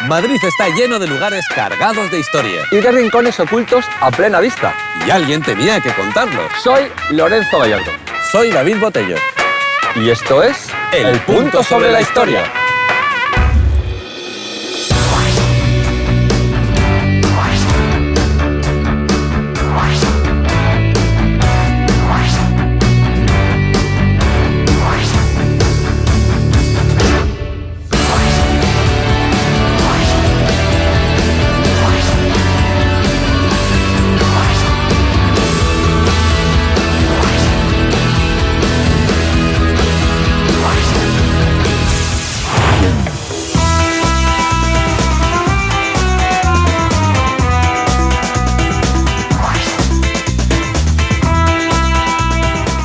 Madrid está lleno de lugares cargados de historia. Y de rincones ocultos a plena vista. Y alguien tenía que contarlo. Soy Lorenzo Gallardo. Soy David Botello. Y esto es El Punto sobre la Historia.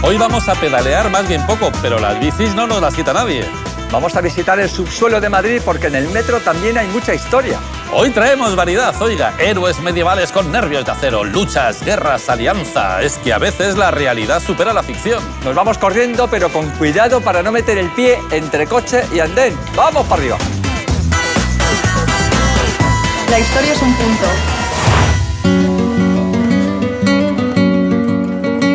Hoy vamos a pedalear más bien poco, pero las bicis no nos las quita nadie. Vamos a visitar el subsuelo de Madrid porque en el metro también hay mucha historia. Hoy traemos variedad, oiga, héroes medievales con nervios de acero, luchas, guerras, alianza. Es que a veces la realidad supera la ficción. Nos vamos corriendo, pero con cuidado para no meter el pie entre coche y andén. ¡Vamos para arriba! La historia es un punto.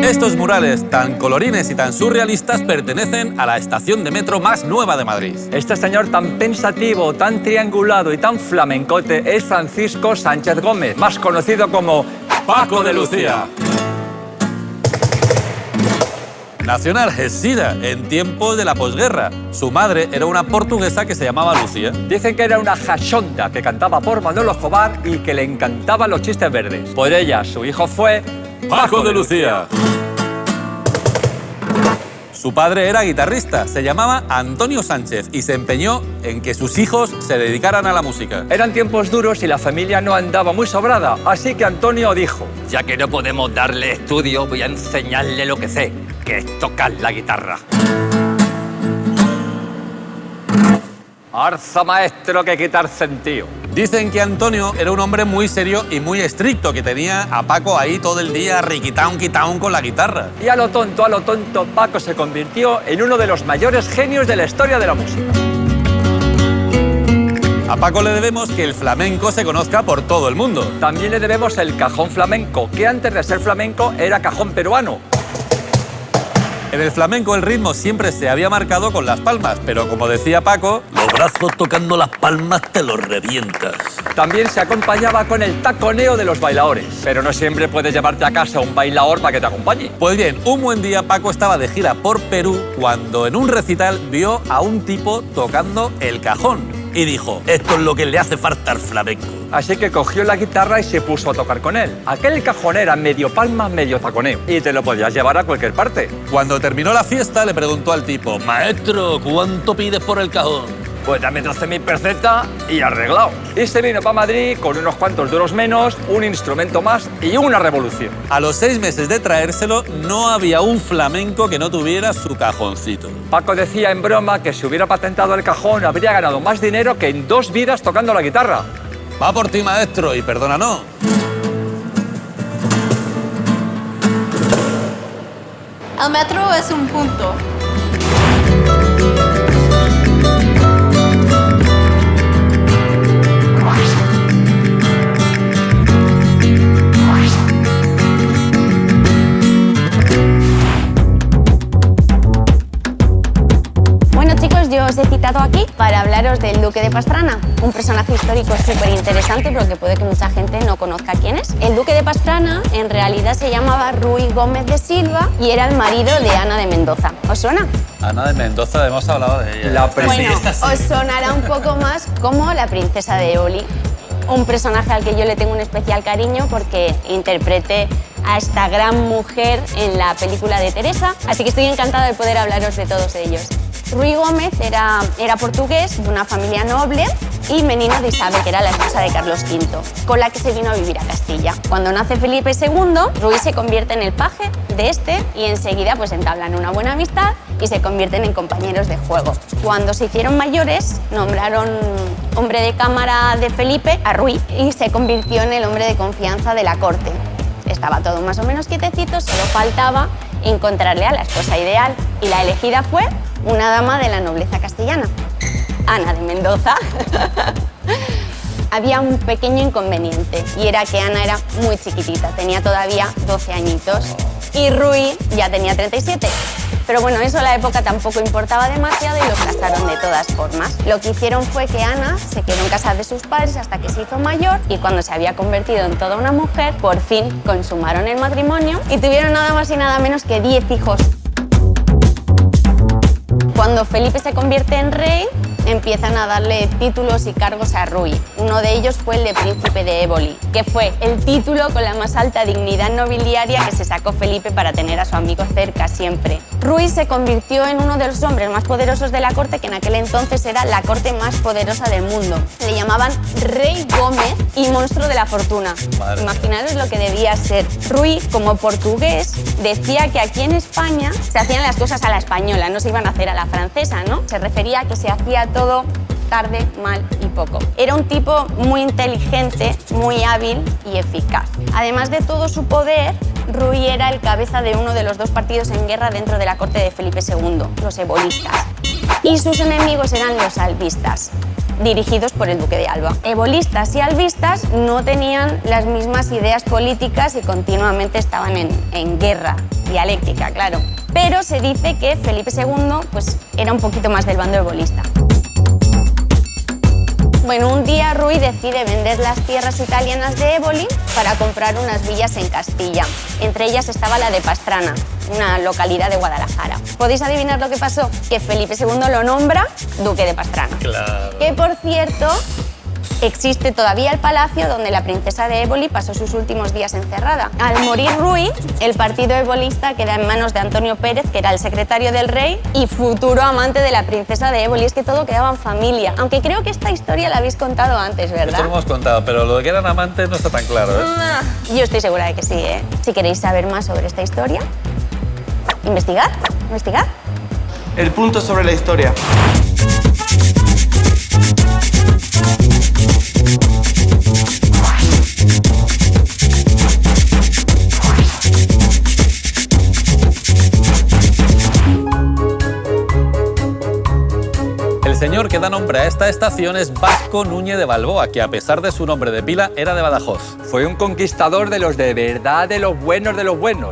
Estos murales tan colorines y tan surrealistas pertenecen a la estación de metro más nueva de Madrid. Este señor tan pensativo, tan triangulado y tan flamencote es Francisco Sánchez Gómez, más conocido como Paco de Lucía. Nació en Algeciras en tiempos de la posguerra. Su madre era una portuguesa que se llamaba Lucía. Dicen que era una jachonda que cantaba por Manolo Escobar y que le encantaban los chistes verdes. Por ella, su hijo fue Paco de Lucía. Su padre era guitarrista, se llamaba Antonio Sánchez y se empeñó en que sus hijos se dedicaran a la música. Eran tiempos duros y la familia no andaba muy sobrada, así que Antonio dijo: ya que no podemos darle estudio, voy a enseñarle lo que sé, que es tocar la guitarra. Arza maestro que quitar sentido. Dicen que Antonio era un hombre muy serio y muy estricto, que tenía a Paco ahí todo el día riquitaun, quitaun con la guitarra. Y a lo tonto, Paco se convirtió en uno de los mayores genios de la historia de la música. A Paco le debemos que el flamenco se conozca por todo el mundo. También le debemos el cajón flamenco, que antes de ser flamenco era cajón peruano. En el flamenco el ritmo siempre se había marcado con las palmas, pero como decía Paco, los brazos tocando las palmas te los revientas. También se acompañaba con el taconeo de los bailadores, pero no siempre puedes llevarte a casa un bailador para que te acompañe. Pues bien, un buen día Paco estaba de gira por Perú cuando en un recital vio a un tipo tocando el cajón y dijo: esto es lo que le hace falta al flamenco. Así que cogió la guitarra y se puso a tocar con él. Aquel cajón era medio palma, medio taconeo, y te lo podías llevar a cualquier parte. Cuando terminó la fiesta le preguntó al tipo: maestro, ¿cuánto pides por el cajón? Pues dame 12.000 pesetas y arreglado. Y se vino para Madrid con unos cuantos duros menos, un instrumento más y una revolución. A los 6 meses de traérselo, no había un flamenco que no tuviera su cajoncito. Paco decía en broma que si hubiera patentado el cajón habría ganado más dinero que en 2 vidas tocando la guitarra. Va por ti, maestro, y perdónanos. El metro es un punto. Yo os he citado aquí para hablaros del Duque de Pastrana, un personaje histórico súper interesante, pero que puede que mucha gente no conozca quién es. El Duque de Pastrana en realidad se llamaba Ruy Gómez de Silva y era el marido de Ana de Mendoza. ¿Os suena? Ana de Mendoza, hemos hablado de ella. Bueno, os sonará un poco más como la princesa de Eoli, un personaje al que yo le tengo un especial cariño porque interpreté a esta gran mujer en la película de Teresa, así que estoy encantada de poder hablaros de todos ellos. Ruy Gómez era portugués, de una familia noble y menino de Isabel, que era la esposa de Carlos V, con la que se vino a vivir a Castilla. Cuando nace Felipe II, Ruy se convierte en el paje de este y enseguida pues entablan una buena amistad y se convierten en compañeros de juego. Cuando se hicieron mayores, nombraron hombre de cámara de Felipe a Ruy y se convirtió en el hombre de confianza de la corte. Estaba todo más o menos quietecito, solo faltaba encontrarle a la esposa ideal y la elegida fue una dama de la nobleza castellana, Ana de Mendoza. había un pequeño inconveniente y era que Ana era muy chiquitita, tenía todavía 12 añitos y Rui ya tenía 37. Pero bueno, eso a la época tampoco importaba demasiado y los casaron de todas formas. Lo que hicieron fue que Ana se quedó en casa de sus padres hasta que se hizo mayor y cuando se había convertido en toda una mujer, por fin consumaron el matrimonio y tuvieron nada más y nada menos que 10 hijos. Cuando Felipe se convierte en rey, empiezan a darle títulos y cargos a Rui. Uno de ellos fue el de príncipe de Éboli, que fue el título con la más alta dignidad nobiliaria que se sacó Felipe para tener a su amigo cerca siempre. Rui se convirtió en uno de los hombres más poderosos de la corte, que en aquel entonces era la corte más poderosa del mundo. Le llamaban Rey Gómez y monstruo de la fortuna. Imaginaros lo que debía ser. Rui, como portugués, decía que aquí en España se hacían las cosas a la española, no se iban a hacer a la francesa, ¿no? Se refería a que se hacía todo tarde, mal y poco. Era un tipo muy inteligente, muy hábil y eficaz. Además de todo su poder, Rui era el cabeza de uno de los dos partidos en guerra dentro de la corte de Felipe II, los ebolistas. Y sus enemigos eran los albistas, dirigidos por el duque de Alba. Ebolistas y albistas no tenían las mismas ideas políticas y continuamente estaban en guerra dialéctica, claro. Pero se dice que Felipe II pues, era un poquito más del bando ebolista. Bueno, un día Rui decide vender las tierras italianas de Éboli para comprar unas villas en Castilla. Entre ellas estaba la de Pastrana, una localidad de Guadalajara. ¿Podéis adivinar lo que pasó? Que Felipe II lo nombra duque de Pastrana. Claro. Que, por cierto, existe todavía el palacio donde la princesa de Éboli pasó sus últimos días encerrada. Al morir Rui, el partido ebolista queda en manos de Antonio Pérez, que era el secretario del rey y futuro amante de la princesa de Éboli. Es que todo quedaba en familia. Aunque creo que esta historia la habéis contado antes, ¿verdad? Esto lo hemos contado, pero lo de que eran amantes no está tan claro, ¿eh? Yo estoy segura de que sí, ¿eh? Si queréis saber más sobre esta historia, investigad. El punto sobre la historia. El señor que da nombre a esta estación es Vasco Núñez de Balboa, que a pesar de su nombre de pila era de Badajoz. Fue un conquistador de los de verdad, de los buenos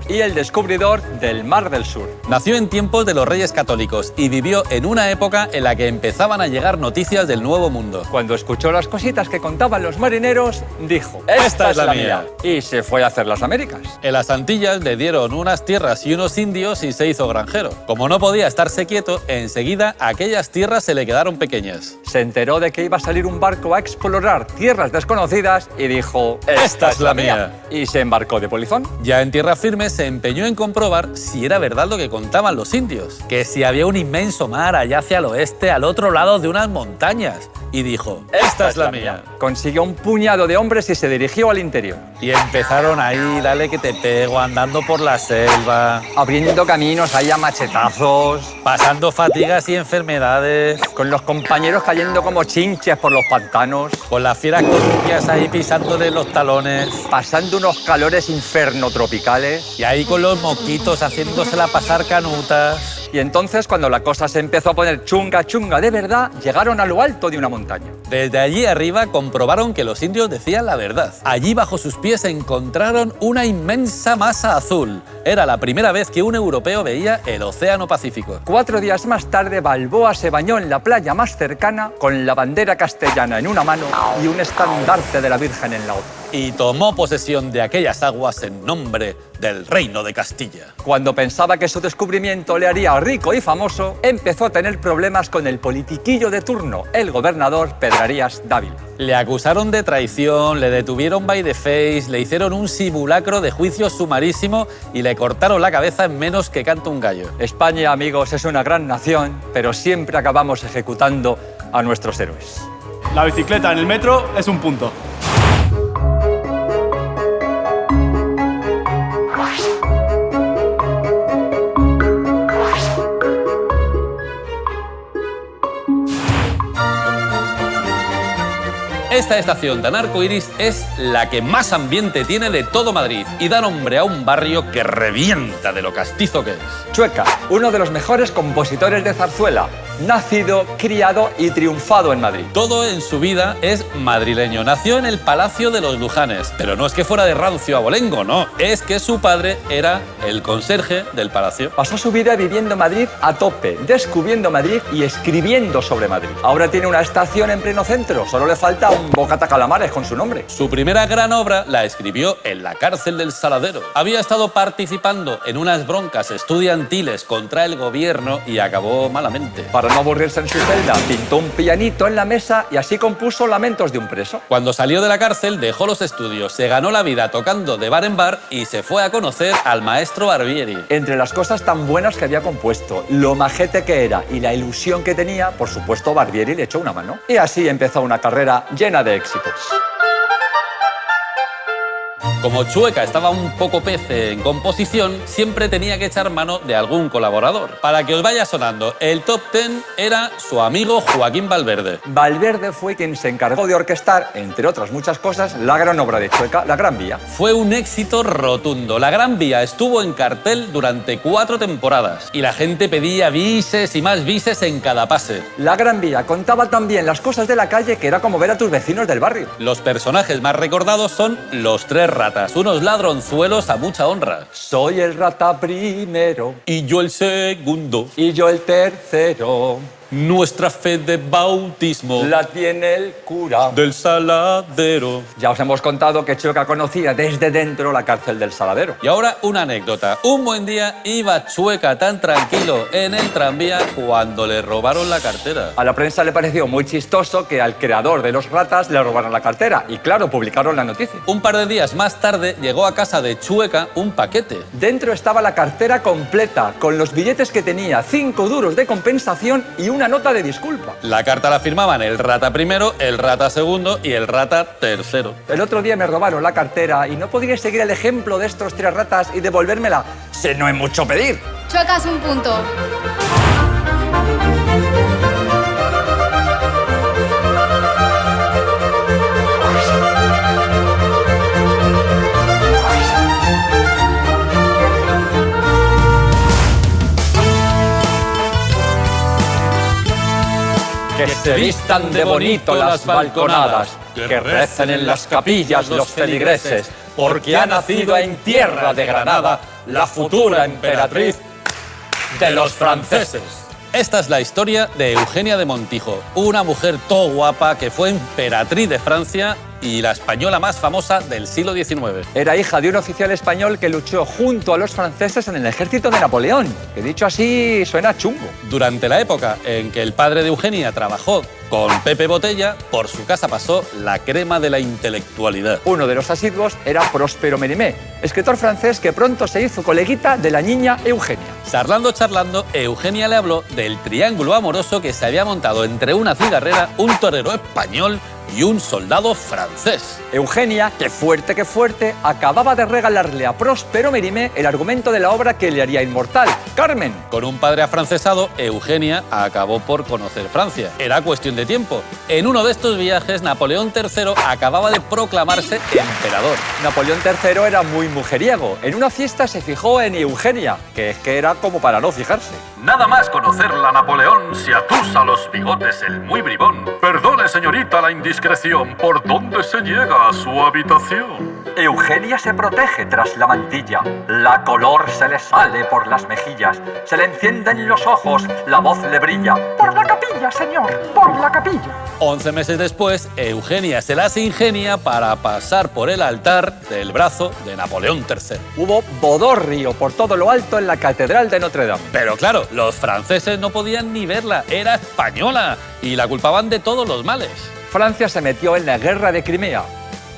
y el descubridor del Mar del Sur. Nació en tiempos de los Reyes Católicos y vivió en una época en la que empezaban a llegar noticias del Nuevo Mundo. Cuando escuchó las cositas que contaban los marineros, dijo: "Esta es la mía". Y se fue a hacer las Américas. En las Antillas le dieron unas tierras y unos indios y se hizo granjero. Como no podía estarse quieto, enseguida aquellas tierras se le quedaron pequeñas. Se enteró de que iba a salir un barco a explorar tierras desconocidas y dijo: "Esta es la mía". Y se embarcó de polizón. Ya en tierra firme se empeñó en comprobar si era verdad lo que contaban los indios, que si había un inmenso mar allá hacia el oeste, al otro lado de unas montañas. Y dijo: "Esta es la mía". Consiguió un puñado de hombres y se dirigió al interior. Y empezaron ahí, dale que te pego, andando por la selva, Abriendo caminos ahí a machetazos, pasando fatigas y enfermedades, con los compañeros cayendo como chinches por los pantanos, con las fieras columpias ahí pisándole los talones, pasando unos calores infernotropicales. y ahí con los mosquitos haciéndosela pasar canutas. Y entonces, cuando la cosa se empezó a poner chunga de verdad, llegaron a lo alto de una montaña. Desde allí arriba comprobaron que los indios decían la verdad. Allí bajo sus pies encontraron una inmensa masa azul. Era la primera vez que un europeo veía el Océano Pacífico. 4 días más tarde, Balboa se bañó en la playa más cercana con la bandera castellana en una mano y un estandarte de la Virgen en la otra. Y tomó posesión de aquellas aguas en nombre del Reino de Castilla. Cuando pensaba que su descubrimiento le haría rico y famoso, empezó a tener problemas con el politiquillo de turno, el gobernador Pedrarías Dávila. Le acusaron de traición, le detuvieron by the face, le hicieron un simulacro de juicio sumarísimo y le cortaron la cabeza en menos que canta un gallo. España, amigos, es una gran nación, pero siempre acabamos ejecutando a nuestros héroes. La bicicleta en el metro es un punto. Esta estación de Anarcoiris es la que más ambiente tiene de todo Madrid y da nombre a un barrio que revienta de lo castizo que es. Chueca, uno de los mejores compositores de zarzuela, nacido, criado y triunfado en Madrid. Todo en su vida es madrileño. Nació en el Palacio de los Lujanes, pero no es que fuera de rancio abolengo, no. Es que su padre era el conserje del palacio. Pasó su vida viviendo en Madrid a tope, descubriendo Madrid y escribiendo sobre Madrid. Ahora tiene una estación en pleno centro, solo le falta un bocata calamares con su nombre. Su primera gran obra la escribió en la cárcel del Saladero. Había estado participando en unas broncas estudiantiles contra el gobierno y acabó malamente. Para no aburrirse en su celda, pintó un pianito en la mesa y así compuso Lamentos de un preso. Cuando salió de la cárcel, dejó los estudios, se ganó la vida tocando de bar en bar y se fue a conocer al maestro Barbieri. Entre las cosas tan buenas que había compuesto, lo majete que era y la ilusión que tenía, por supuesto, Barbieri le echó una mano. Y así empezó una carrera llena de éxitos. Como Chueca estaba un poco pece en composición, siempre tenía que echar mano de algún colaborador. Para que os vaya sonando, el top 10 era su amigo Joaquín Valverde. Valverde fue quien se encargó de orquestar, entre otras muchas cosas, la gran obra de Chueca, La Gran Vía. Fue un éxito rotundo. La Gran Vía estuvo en cartel durante 4 temporadas y la gente pedía bises y más bises en cada pase. La Gran Vía contaba también las cosas de la calle, que era como ver a tus vecinos del barrio. Los personajes más recordados son los 3 ratas, unos ladronzuelos a mucha honra. Soy el rata primero Y yo el segundo. y yo el tercero. Nuestra fe de bautismo La tiene el cura. del Saladero. Ya os hemos contado que Chueca conocía desde dentro la cárcel del Saladero. Y ahora una anécdota. Un buen día iba Chueca tan tranquilo en el tranvía cuando le robaron la cartera. A la prensa le pareció muy chistoso que al creador de los ratas le robaran la cartera. Y claro, publicaron la noticia. Un par de días más tarde llegó a casa de Chueca un paquete. Dentro estaba la cartera completa, con los billetes que tenía, 5 duros de compensación y una nota de disculpa. La carta la firmaban el rata primero, el rata segundo y el rata tercero. El otro día me robaron la cartera y no podría seguir el ejemplo de estos 3 ratas y devolvérmela. Se no es mucho pedir. Chueca es un punto. Que se vistan de bonito las balconadas, que recen en las capillas los feligreses, porque ha nacido en tierra de Granada la futura emperatriz de los franceses. Esta es la historia de Eugenia de Montijo, una mujer todo guapa que fue emperatriz de Francia y la española más famosa del siglo XIX. Era hija de un oficial español que luchó junto a los franceses en el ejército de Napoleón, que dicho así suena chungo. Durante la época en que el padre de Eugenia trabajó con Pepe Botella, por su casa pasó la crema de la intelectualidad. Uno de los asiduos era Próspero Mérimée, escritor francés que pronto se hizo coleguita de la niña Eugenia. Charlando, Eugenia le habló del triángulo amoroso que se había montado entre una cigarrera, un torero español y un soldado francés. Eugenia, que fuerte, acababa de regalarle a Próspero Mérimée el argumento de la obra que le haría inmortal, Carmen. Con un padre afrancesado, Eugenia acabó por conocer Francia. Era cuestión de tiempo. En uno de estos viajes, Napoleón III acababa de proclamarse emperador. Napoleón III era muy mujeriego. En una fiesta se fijó en Eugenia, que es que era como para no fijarse. Nada más conocerla, Napoleón se atusa los bigotes el muy bribón. Perdone, señorita, la indiscreción, ¿por dónde se llega a su habitación? Eugenia se protege tras la mantilla. La color se le sale por las mejillas. Se le encienden los ojos, la voz le brilla. Por la capilla, señor, por la capilla. 11 meses después, Eugenia se las ingenia para pasar por el altar del brazo de Napoleón III. Hubo bodorrio por todo lo alto en la Catedral de Notre Dame. Pero claro, los franceses no podían ni verla, era española y la culpaban de todos los males. Francia se metió en la guerra de Crimea.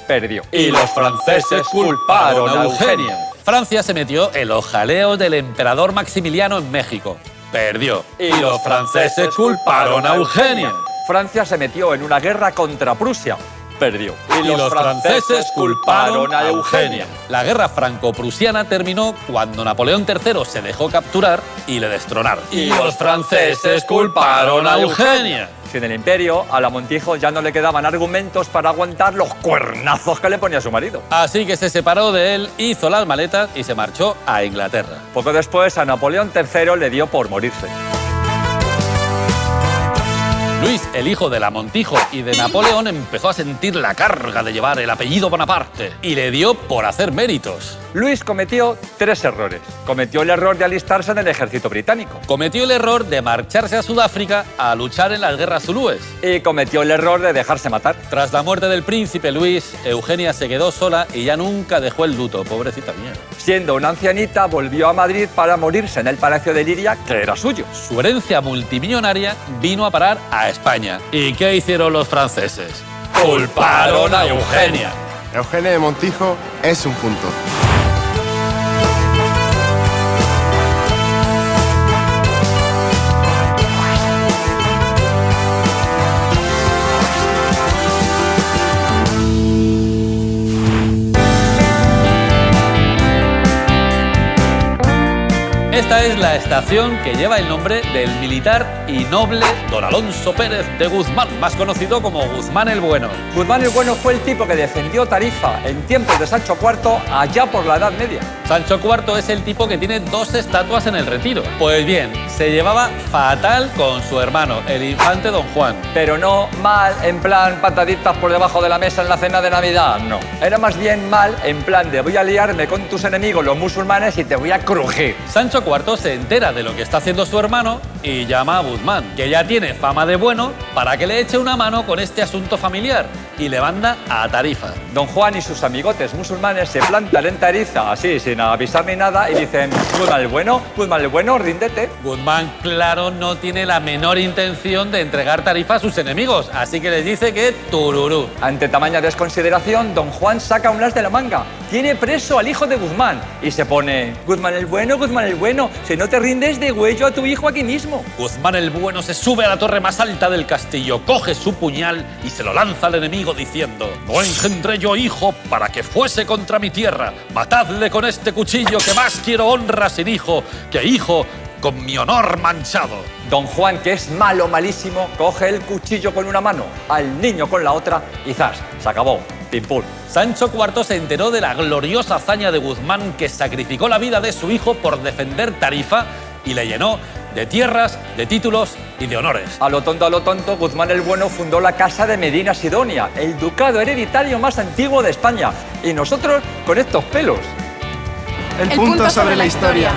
Perdió. Y los franceses culparon a Eugenia. Francia se metió en los jaleos del emperador Maximiliano en México. Perdió. Y los franceses culparon a Eugenia. Francia se metió en una guerra contra Prusia. Perdió. Y los franceses culparon a Eugenia. La guerra franco-prusiana terminó cuando Napoleón III se dejó capturar y le destronaron. Y los franceses culparon a Eugenia. Sin el imperio, a la Montijo ya no le quedaban argumentos para aguantar los cuernazos que le ponía su marido. Así que se separó de él, hizo las maletas y se marchó a Inglaterra. Poco después, a Napoleón III le dio por morirse. Luis, el hijo de la Montijo y de Napoleón, empezó a sentir la carga de llevar el apellido Bonaparte y le dio por hacer méritos. Luis cometió 3 errores. Cometió el error de alistarse en el ejército británico. Cometió el error de marcharse a Sudáfrica a luchar en las guerras zulúes. Y cometió el error de dejarse matar. Tras la muerte del príncipe Luis, Eugenia se quedó sola y ya nunca dejó el luto, pobrecita mía. Siendo una ancianita, volvió a Madrid para morirse en el Palacio de Liria, que era suyo. Su herencia multimillonaria vino a parar a España. ¿Y qué hicieron los franceses? ¡Culparon a Eugenia! Eugenia de Montijo es un punto. Esta es la estación que lleva el nombre del militar y noble don Alonso Pérez de Guzmán, más conocido como Guzmán el Bueno. Guzmán el Bueno fue el tipo que defendió Tarifa en tiempos de Sancho IV allá por la Edad Media. Sancho IV es el tipo que tiene 2 estatuas en el Retiro. Pues bien, se llevaba fatal con su hermano, el infante don Juan. Pero no mal en plan pataditas por debajo de la mesa en la cena de Navidad, no. Era más bien mal en plan de voy a liarme con tus enemigos los musulmanes y te voy a crujir. Sancho IV se entera de lo que está haciendo su hermano y llama a Guzmán, que ya tiene fama de bueno, para que le eche una mano con este asunto familiar, y le manda a Tarifa. Don Juan y sus amigotes musulmanes se plantan en Tarifa, así, sin avisar ni nada, y dicen, Guzmán el bueno, ríndete. Guzmán, claro, no tiene la menor intención de entregar Tarifa a sus enemigos, así que les dice que tururú. Ante tamaña desconsideración, don Juan saca un as de la manga, tiene preso al hijo de Guzmán, y se pone, Guzmán el bueno, si no te rindes, degüello a tu hijo aquí mismo. Guzmán el Bueno se sube a la torre más alta del castillo, coge su puñal y se lo lanza al enemigo diciendo: no engendré yo hijo para que fuese contra mi tierra. Matadle con este cuchillo, que más quiero honra sin hijo que hijo con mi honor manchado. Don Juan, que es malo, malísimo, coge el cuchillo con una mano, al niño con la otra y ¡zas! Se acabó. Pim pum. Sancho IV se enteró de la gloriosa hazaña de Guzmán, que sacrificó la vida de su hijo por defender Tarifa, y le llenó de tierras, de títulos y de honores. A lo tonto, Guzmán el Bueno fundó la Casa de Medina Sidonia, el ducado hereditario más antiguo de España. Y nosotros con estos pelos. El punto sobre la historia.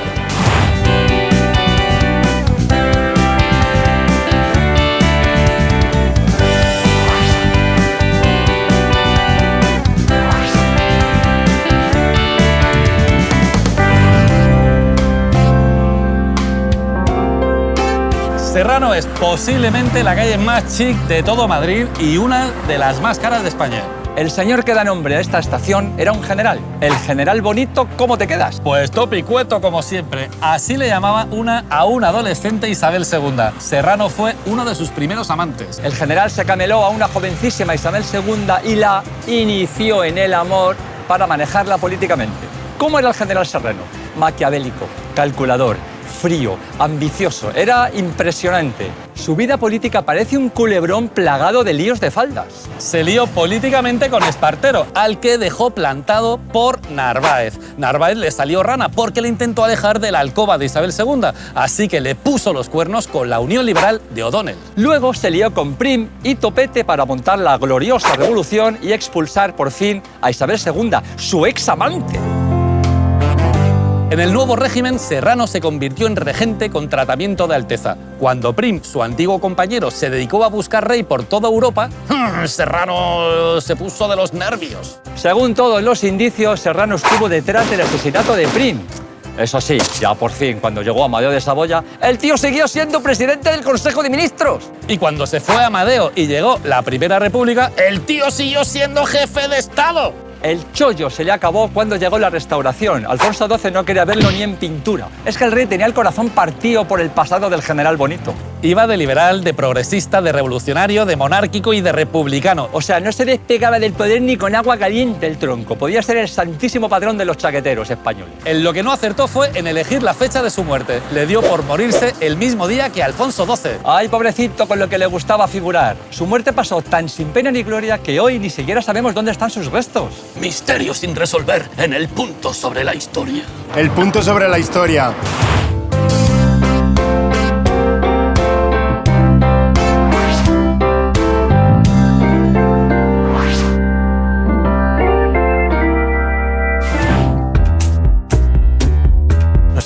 Serrano es posiblemente la calle más chic de todo Madrid y una de las más caras de España. El señor que da nombre a esta estación era un general. El general Bonito, ¿cómo te quedas? Pues topicueto como siempre. Así le llamaba a una adolescente Isabel II. Serrano fue uno de sus primeros amantes. El general se cameló a una jovencísima Isabel II y la inició en el amor para manejarla políticamente. ¿Cómo era el general Serrano? Maquiavélico, calculador, frío, ambicioso. Era impresionante. Su vida política parece un culebrón plagado de líos de faldas. Se lió políticamente con Espartero, al que dejó plantado por Narváez. Narváez le salió rana porque le intentó alejar de la alcoba de Isabel II, así que le puso los cuernos con la Unión Liberal de O'Donnell. Luego se lió con Prim y Topete para montar la gloriosa revolución y expulsar por fin a Isabel II, su ex amante. En el nuevo régimen, Serrano se convirtió en regente con tratamiento de alteza. Cuando Prim, su antiguo compañero, se dedicó a buscar rey por toda Europa, Serrano se puso de los nervios. Según todos los indicios, Serrano estuvo detrás del asesinato de Prim. Eso sí, ya por fin, cuando llegó Amadeo de Saboya, el tío siguió siendo presidente del Consejo de Ministros. Y cuando se fue Amadeo y llegó la Primera República, el tío siguió siendo jefe de Estado. El chollo se le acabó cuando llegó la Restauración. Alfonso XII no quería verlo ni en pintura. Es que el rey tenía el corazón partido por el pasado del general Bonito. Iba de liberal, de progresista, de revolucionario, de monárquico y de republicano. O sea, no se despegaba del poder ni con agua caliente el tronco. Podía ser el santísimo patrón de los chaqueteros españoles. En lo que no acertó fue en elegir la fecha de su muerte. Le dio por morirse el mismo día que Alfonso XII. Ay, pobrecito, con lo que le gustaba figurar. Su muerte pasó tan sin pena ni gloria que hoy ni siquiera sabemos dónde están sus restos. Misterio sin resolver en el punto sobre la historia. El punto sobre la historia.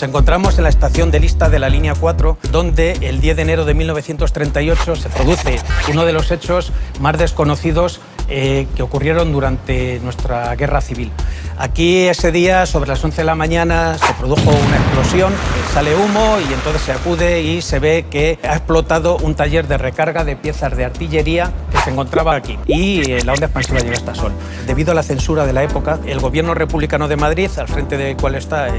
Nos encontramos en la estación de Lista de la línea 4, donde el 10 de enero de 1938 se produce uno de los hechos más desconocidos que ocurrieron durante nuestra guerra civil. Aquí ese día, sobre las 11 de la mañana, se produjo una explosión, sale humo y entonces se acude y se ve que ha explotado un taller de recarga de piezas de artillería que se encontraba aquí y la onda expansiva llega hasta Sol. Debido a la censura de la época, el gobierno republicano de Madrid, al frente del cual está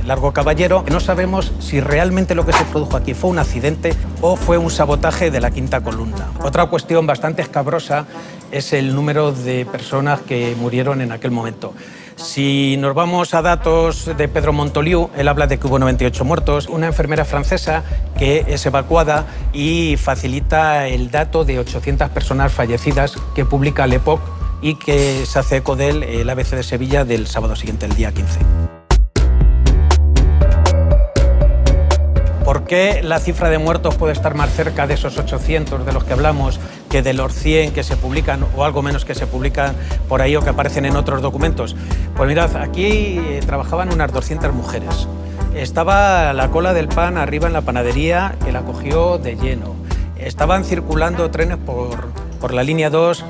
Largo Caballero, no sabemos si realmente lo que se produjo aquí fue un accidente o fue un sabotaje de la quinta columna. Otra cuestión bastante escabrosa es el número de personas que murieron en aquel momento. Si nos vamos a datos de Pedro Montoliu, él habla de que hubo 98 muertos, una enfermera francesa que es evacuada y facilita el dato de 800 personas fallecidas que publica L'Époque y que se hace eco de él el ABC de Sevilla del sábado siguiente, el día 15. ¿Por qué la cifra de muertos puede estar más cerca de esos 800 de los que hablamos que de los 100 que se publican o algo menos que se publican por ahí o que aparecen en otros documentos? Pues mirad, aquí trabajaban unas 200 mujeres. Estaba la cola del pan arriba en la panadería que la cogió de lleno. Estaban circulando trenes por la línea 2,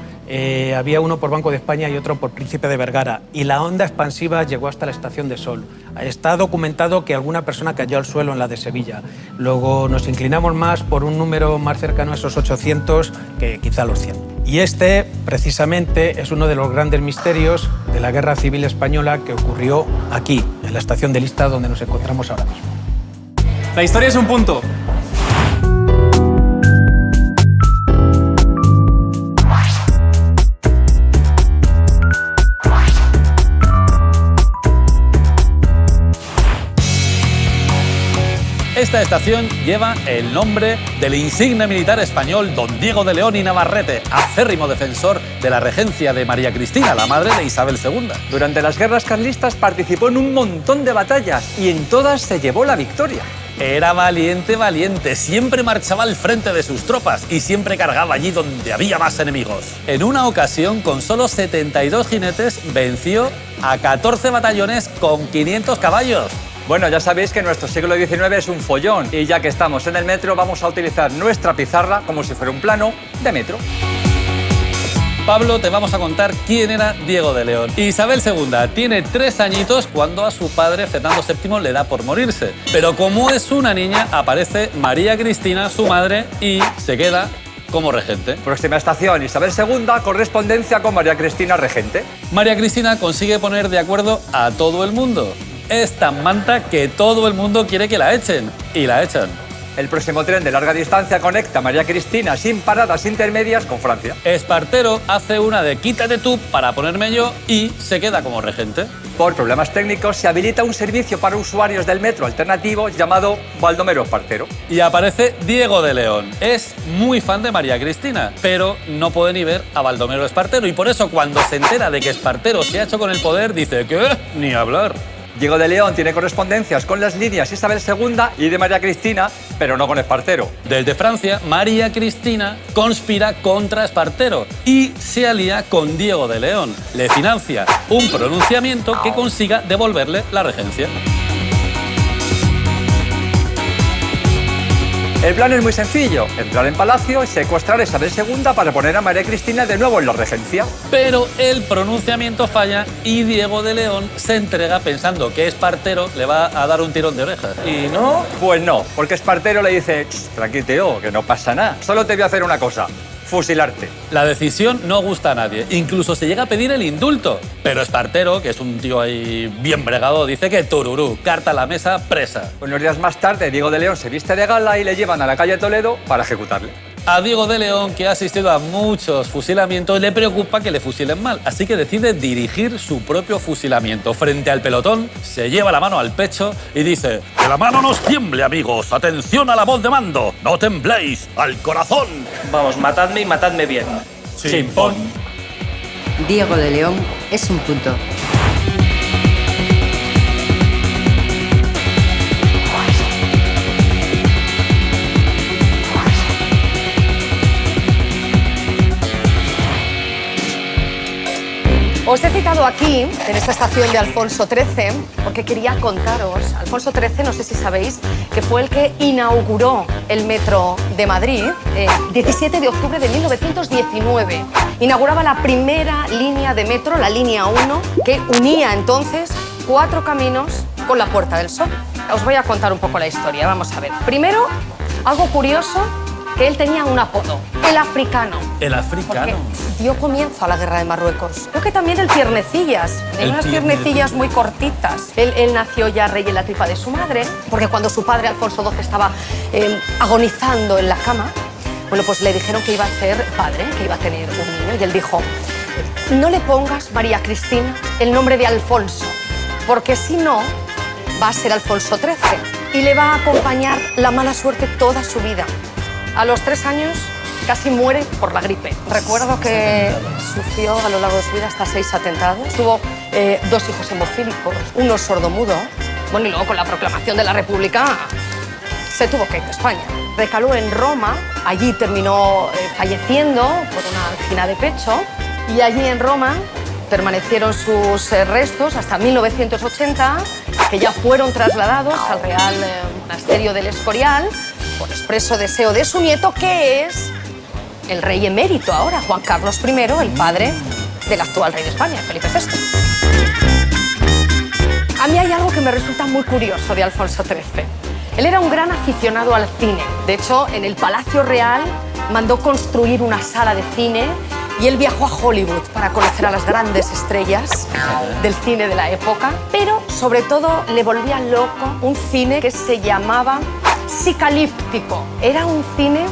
había uno por Banco de España y otro por Príncipe de Vergara. Y la onda expansiva llegó hasta la Estación de Sol. Está documentado que alguna persona cayó al suelo en la de Sevilla. Luego nos inclinamos más por un número más cercano a esos 800 que quizá los 100. Y este, precisamente, es uno de los grandes misterios de la Guerra Civil Española que ocurrió aquí, en la Estación de Lista, donde nos encontramos ahora mismo. La historia es un punto. Esta estación lleva el nombre del insigne militar español don Diego de León y Navarrete, acérrimo defensor de la regencia de María Cristina, la madre de Isabel II. Durante las guerras carlistas participó en un montón de batallas y en todas se llevó la victoria. Era valiente, valiente, siempre marchaba al frente de sus tropas y siempre cargaba allí donde había más enemigos. En una ocasión, con solo 72 jinetes, venció a 14 batallones con 500 caballos. Bueno, ya sabéis que nuestro siglo XIX es un follón y ya que estamos en el metro vamos a utilizar nuestra pizarra como si fuera un plano de metro. Pablo, te vamos a contar quién era Diego de León. Isabel II tiene 3 añitos cuando a su padre, Fernando VII, le da por morirse. Pero como es una niña, aparece María Cristina, su madre, y se queda como regente. Próxima estación, Isabel II, correspondencia con María Cristina, regente. María Cristina consigue poner de acuerdo a todo el mundo. Es tan manta que todo el mundo quiere que la echen. Y la echan. El próximo tren de larga distancia conecta a María Cristina sin paradas intermedias con Francia. Espartero hace una de quítate tú para ponerme yo y se queda como regente. Por problemas técnicos se habilita un servicio para usuarios del metro alternativo llamado Baldomero Espartero. Y aparece Diego de León. Es muy fan de María Cristina, pero no puede ni ver a Baldomero Espartero. Y por eso cuando se entera de que Espartero se ha hecho con el poder, dice que ni hablar. Diego de León tiene correspondencias con las líneas Isabel II y de María Cristina, pero no con Espartero. Desde Francia, María Cristina conspira contra Espartero y se alía con Diego de León. Le financia un pronunciamiento que consiga devolverle la regencia. El plan es muy sencillo, entrar en Palacio y secuestrar a Isabel II para poner a María Cristina de nuevo en la regencia. Pero el pronunciamiento falla y Diego de León se entrega pensando que Espartero le va a dar un tirón de orejas. ¿Y no? Pues no, porque Espartero le dice, tranquilo, tío, que no pasa nada, solo te voy a hacer una cosa. Fusilarte. La decisión no gusta a nadie. Incluso se llega a pedir el indulto. Pero Espartero, que es un tío ahí bien bregado, dice que tururú, carta a la mesa, presa. Unos días más tarde, Diego de León se viste de gala y le llevan a la calle Toledo para ejecutarle. A Diego de León, que ha asistido a muchos fusilamientos, le preocupa que le fusilen mal, así que decide dirigir su propio fusilamiento. Frente al pelotón, se lleva la mano al pecho y dice: Que la mano nos tiemble, amigos. Atención a la voz de mando. No tembléis. Al corazón. Vamos, matadme y matadme bien. Chimpón. Diego de León es un punto. Os he citado aquí, en esta estación de Alfonso XIII, porque quería contaros, Alfonso XIII, no sé si sabéis, que fue el que inauguró el metro de Madrid, 17 de octubre de 1919. Inauguraba la primera línea de metro, la línea 1, que unía entonces 4 caminos con la Puerta del Sol. Os voy a contar un poco la historia, vamos a ver. Primero, algo curioso, que él tenía un apodo, el africano. El africano. Porque dio comienzo a la guerra de Marruecos. Creo que también el piernecillas. Tenía unas piernecillas muy cortitas. Él nació ya rey en la tripa de su madre, porque cuando su padre, Alfonso XII, estaba agonizando en la cama, bueno, pues le dijeron que iba a ser padre, que iba a tener un niño. Y él dijo, no le pongas, María Cristina, el nombre de Alfonso, porque si no, va a ser Alfonso XIII. Y le va a acompañar la mala suerte toda su vida. A los 3 años casi muere por la gripe. Recuerdo que sufrió a lo largo de su vida hasta 6 atentados. Tuvo 2 hijos hemofílicos, uno sordomudo. Bueno, y luego con la proclamación de la República se tuvo que ir de España. Recaló en Roma, allí terminó falleciendo por una angina de pecho y allí en Roma permanecieron sus restos hasta 1980, que ya fueron trasladados al Real Monasterio del Escorial por expreso deseo de su nieto, que es el rey emérito ahora, Juan Carlos I, el padre del actual rey de España, Felipe VI. A mí hay algo que me resulta muy curioso de Alfonso XIII. Él era un gran aficionado al cine. De hecho, en el Palacio Real mandó construir una sala de cine y él viajó a Hollywood para conocer a las grandes estrellas del cine de la época. Pero, sobre todo, le volvía loco un cine que se llamaba psicalíptico. Era un cine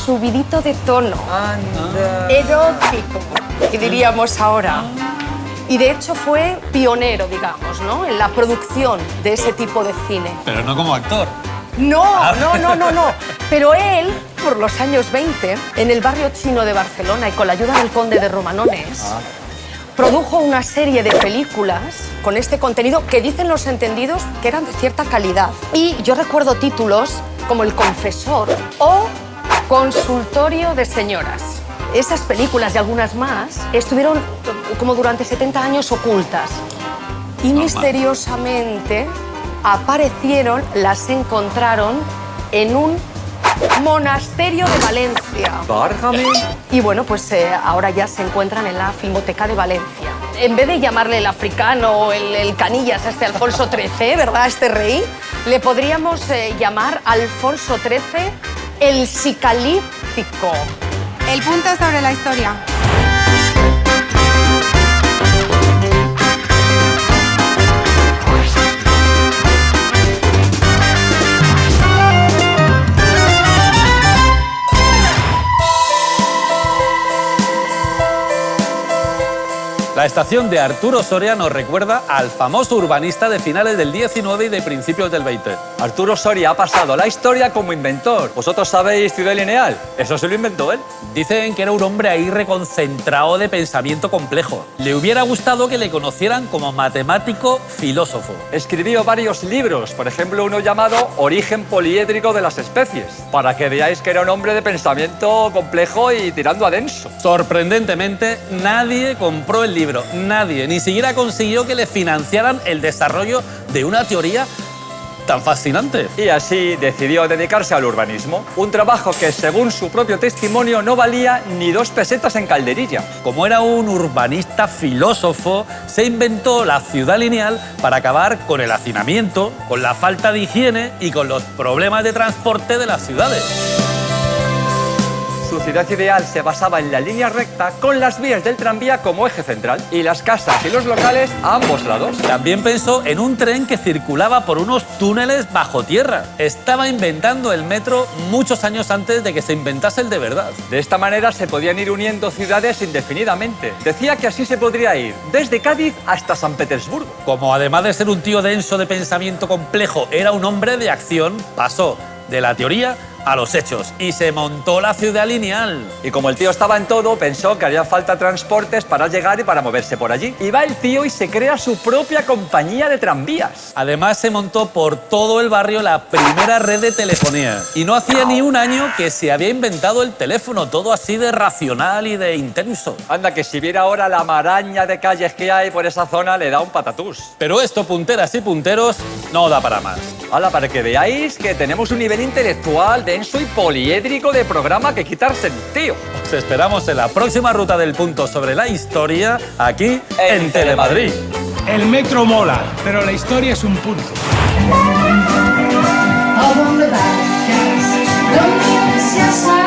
subidito de tono, erótico, que diríamos ahora. Y de hecho fue pionero, digamos, ¿no?, en la producción de ese tipo de cine. Pero no como actor. No. Pero él, por los años 20, en el barrio chino de Barcelona y con la ayuda del conde de Romanones, produjo una serie de películas con este contenido que dicen los entendidos que eran de cierta calidad. Y yo recuerdo títulos como El confesor o Consultorio de señoras. Esas películas y algunas más estuvieron como durante 70 años ocultas. Y misteriosamente aparecieron, las encontraron en un monasterio de Valencia. ¡Várgame! Y bueno, pues ahora ya se encuentran en la Filmoteca de Valencia. En vez de llamarle el africano o el canillas a este Alfonso XIII, ¿verdad?, a este rey, le podríamos llamar Alfonso XIII el psicalíptico. El punto sobre la historia. La estación de Arturo Soria nos recuerda al famoso urbanista de finales del 19 y de principios del 20. Arturo Soria ha pasado a la historia como inventor. ¿Vosotros sabéis Ciudad Lineal? Eso se lo inventó él. Dicen que era un hombre ahí reconcentrado de pensamiento complejo. Le hubiera gustado que le conocieran como matemático filósofo. Escribió varios libros, por ejemplo uno llamado Origen poliédrico de las especies, para que veáis que era un hombre de pensamiento complejo y tirando a denso. Sorprendentemente, nadie compró el libro. Nadie, ni siquiera consiguió que le financiaran el desarrollo de una teoría tan fascinante. Y así decidió dedicarse al urbanismo, un trabajo que, según su propio testimonio, no valía ni 2 pesetas en calderilla. Como era un urbanista filósofo, se inventó la ciudad lineal para acabar con el hacinamiento, con la falta de higiene y con los problemas de transporte de las ciudades. Su ciudad ideal se basaba en la línea recta con las vías del tranvía como eje central y las casas y los locales a ambos lados. También pensó en un tren que circulaba por unos túneles bajo tierra. Estaba inventando el metro muchos años antes de que se inventase el de verdad. De esta manera se podían ir uniendo ciudades indefinidamente. Decía que así se podría ir desde Cádiz hasta San Petersburgo. Como además de ser un tío denso de pensamiento complejo, era un hombre de acción, pasó de la teoría a los hechos y se montó la ciudad lineal. Y como el tío estaba en todo, pensó que haría falta transportes para llegar y para moverse por allí. Y va el tío y se crea su propia compañía de tranvías. Además, se montó por todo el barrio la primera red de telefonía. Y no hacía ni un año que se había inventado el teléfono, todo así de racional y de intenso. Anda, que si viera ahora la maraña de calles que hay por esa zona, le da un patatús. Pero esto, punteras y punteros, no da para más. Hala, para que veáis que tenemos un nivel intelectual denso y poliédrico de programa que quitarse el tío. Os esperamos en la próxima ruta del punto sobre la historia, aquí en Telemadrid. El metro mola, pero la historia es un punto. ¿A dónde vas? ¿Dónde deseas